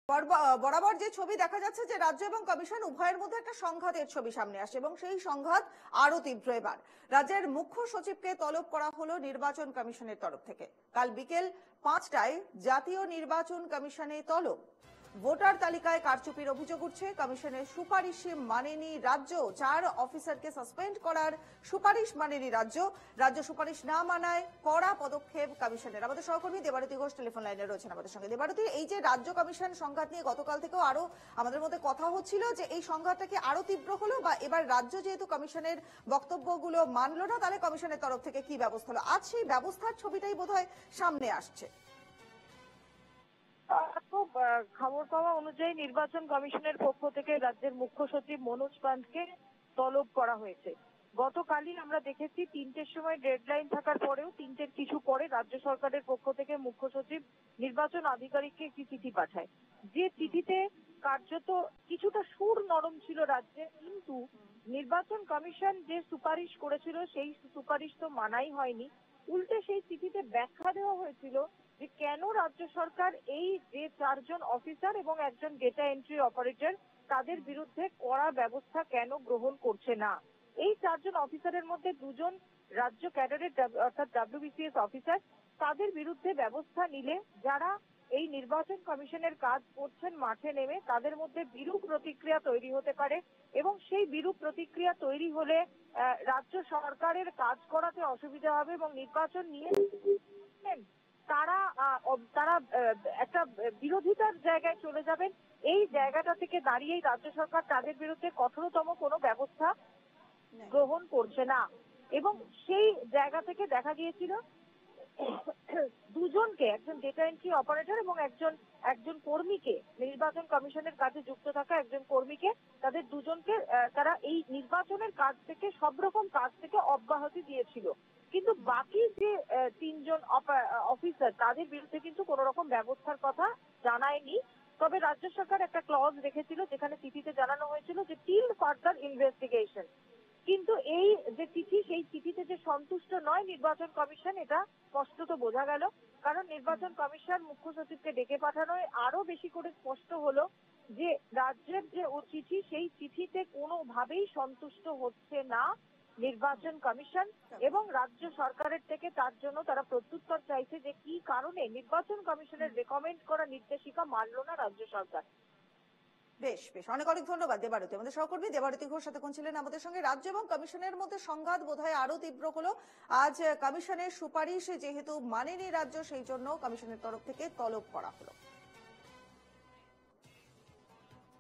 বরাবর যে ছবি দেখা যাচ্ছে যে রাজ্য এবং কমিশন উভয়ের মধ্যে একটা সংঘাতের ছবি সামনে আসছে এবং সেই সংঘাত আরো তীব্র। এবার রাজ্যের মুখ্য সচিবকে তলব করা হলো নির্বাচন কমিশনের তরফ থেকে। কাল বিকেল 5টায় জাতীয় নির্বাচন কমিশনে তলব। ভোটার তালিকায় কারচুপির অভিযোগ উঠছে, কমিশনের সুপারিশ মানেনি রাজ্য। 4 অফিসারকে সাসপেন্ড করার সুপারিশ মানেনি রাজ্য। রাজ্য সুপারিশ না মানায় কড়া পদক্ষেপ কমিশনের। আমাদের সহকর্মী দেবারতী ঘোষ টেলিফোন লাইনে রয়েছেন আমাদের সঙ্গে। দেবারতী, এই যে রাজ্য কমিশন সংঘাত নিয়ে গতকাল থেকেও আরো আমাদের মধ্যে কথা হচ্ছিল যে এই সংঘাতটা কি আরো তীব্র হলো, বা এবার রাজ্য যেহেতু কমিশনের বক্তব্যগুলো মানলো না, তাহলে কমিশনের তরফ থেকে কি ব্যবস্থা হলো? আজ সেই ব্যবস্থার ছবিটাই বোধহয় সামনে আসছে। খবর পাওয়া অনুযায়ী নির্বাচন কমিশনের পক্ষ থেকে রাজ্যের মুখ্য সচিব মনোজ পান্থকে তলব করা হয়েছে। গতকালই আমরা দেখেছি 3টের সময় ডেডলাইন থাকার পরেও 3টের কিছু পরে রাজ্য সরকারের পক্ষ থেকে মুখ্য সচিব নির্বাচন আধিকারিককে একটি চিঠি পাঠায়, যে চিঠিতে কার্যত কিছুটা সুর নরম ছিল রাজ্যে, কিন্তু নির্বাচন কমিশন যে সুপারিশ করেছিল সেই সুপারিশ তো মানাই হয়নি। উল্টে সেই চিঠিতে ব্যাখ্যা দেওয়া হয়েছিল যে কেন রাজ্য সরকার এই যে 4 জন অফিসার এবং একজন ডেটা এন্ট্রি অপারেটর তাদের বিরুদ্ধে কড়া ব্যবস্থা কেন গ্রহণ করছে না। এই 4 জন অফিসারের মধ্যে 2 জন রাজ্য ক্যাডারের অর্থাৎ WBCS অফিসার, তাদের বিরুদ্ধে ব্যবস্থা নিলে যারা এই নির্বাচন কমিশনের কাজ করছেন মাঠে নেমে, তাদের মধ্যে বিরূপ প্রতিক্রিয়া তৈরি হতে পারে এবং সেই বিরূপ প্রতিক্রিয়া তৈরি হলে রাজ্য সরকারের কাজ করাতে অসুবিধা হবে এবং নির্বাচন নিয়ে তারা তারা একটা বিরোধিতার জায়গায় চলে যাবেন। এই জায়গাটা থেকে দাঁড়িয়েই রাজ্য সরকার তাদের বিরুদ্ধে কঠোরতম কোনো ব্যবস্থা গ্রহণ করছে না এবং সেই জায়গা থেকে দেখা গিয়েছিল 2 জনকে, একজন ডেটা এন্ট্রি অপারেটর এবং একজন কর্মীকে, নির্বাচন কমিশনের কাজে যুক্ত থাকা একজন কর্মীকে, তাদের 2 জনকে তারা এই নির্বাচনের কাজ থেকে, সব রকম কাজ থেকে অব্যাহতি দিয়েছিল। কিন্তু বাকি যে 3 জন অফিসার, তাদের বিরুদ্ধে কিন্তু কোনো রকম ব্যবস্থার কথা জানায়নি। তবে রাজ্য সরকার একটা ক্লজ রেখেছিল যেখানে চিঠিতে জানানো হয়েছিল যে টিল ফার্দার ইনভেস্টিগেশন। কিন্তু এই যে চিঠি, সেই চিঠিতে যে সন্তুষ্ট নয় নির্বাচন কমিশন, এটা স্পষ্টত বোঝা গেল। কারণ নির্বাচন কমিশন মুখ্য সচিবকে ডেকে পাঠানোয় আরো বেশি করে স্পষ্ট হলো যে রাজ্যের যে চিঠি, সেই চিঠিতে কোনোভাবেই সন্তুষ্ট হচ্ছে না নির্বাচন কমিশন এবং রাজ্য সরকারের থেকে তার জন্য তারা প্রত্যুত্তর চাইছে যে কি কারণে নির্বাচন কমিশনের রেকমেন্ড করা নির্দেশিকা মানল না রাজ্য সরকার। বেশ বেশ, অনেক অনেক ধন্যবাদ দেবারতী। আমাদের সহকর্মী দেবারতী ঘোষ সাথে ছিলেন আমাদের সঙ্গে। রাজ্য এবং কমিশনের মধ্যে সংঘাত বোধহয় আরো তীব্র হলো আজ। কমিশনের সুপারিশ যেহেতু মানেনি রাজ্য, সেই জন্য কমিশনের তরফ থেকে তলব করা হলো।